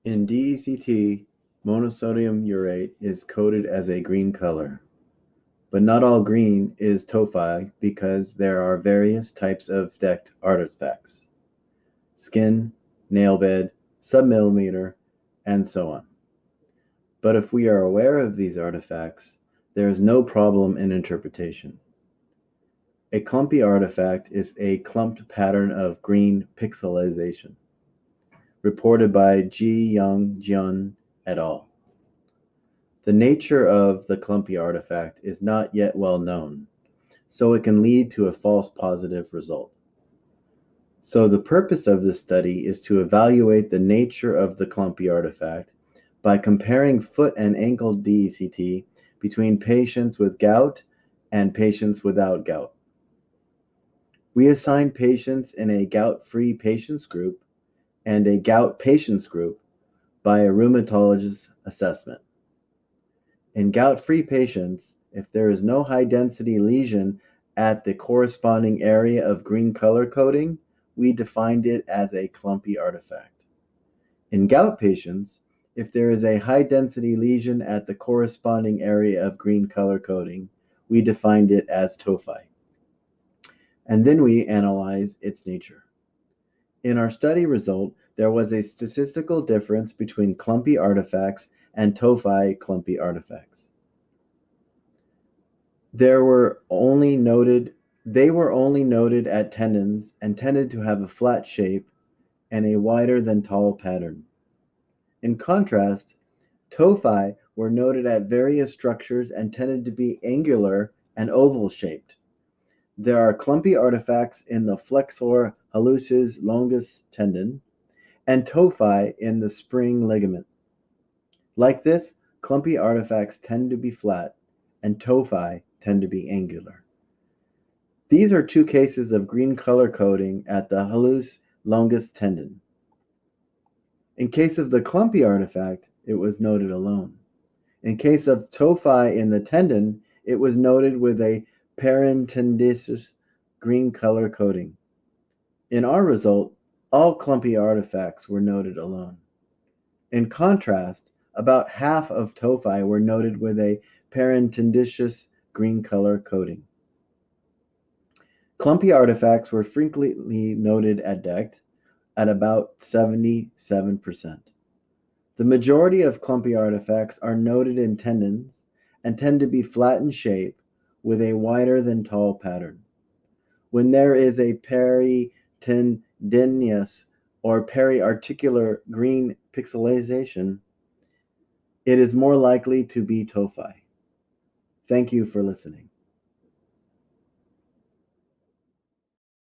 In DECT, monosodium urate is coded as a green color, but not all green is tophi because there are various types of DECT artifacts: skin, nail bed, submillimeter, and so on. But if we are aware of these artifacts, there is no problem in interpretation. A clumpy artifact is a clumped pattern of green pixilation, reported by Ji-Young Jeon et al. The nature of the clumpy artifact is not yet well known, so it can lead to a false positive result. So the purpose of this study is to evaluate the nature of the clumpy artifact by comparing foot and ankle DECT between patients with gout and patients without gout. We assign patients in a gout-free patients group and a gout patients group by a rheumatologist's assessment. In gout-free patients, if there is no high-density lesion at the corresponding area of green color coding, we defined it as a clumpy artifact. In gout patients, if there is a high-density lesion at the corresponding area of green color coding, we defined it as tophi. And then we analyze its nature. In our study result, there was a statistical difference between clumpy artifacts and tophi clumpy artifacts. They were only noted at tendons and tended to have a flat shape and a wider than tall pattern. In contrast, tophi were noted at various structures and tended to be angular and oval shaped. There are clumpy artifacts in the flexor hallucis longus tendon and tophi in the spring ligament. Like this, clumpy artifacts tend to be flat and tophi tend to be angular. These are two cases of green color coding at the hallucis longus tendon. In case of the clumpy artifact, it was noted alone. In case of tophi in the tendon, it was noted with a parentendicious green color coding. In our result, all clumpy artifacts were noted alone. In contrast, about half of tophi were noted with a parentendicious green color coding. Clumpy artifacts were frequently noted at DECT at about 77%. The majority of clumpy artifacts are noted in tendons and tend to be flat in shape with a wider than tall pattern. When there is a peritendinous or periarticular green pixilation, it is more likely to be tophi. Thank you for listening.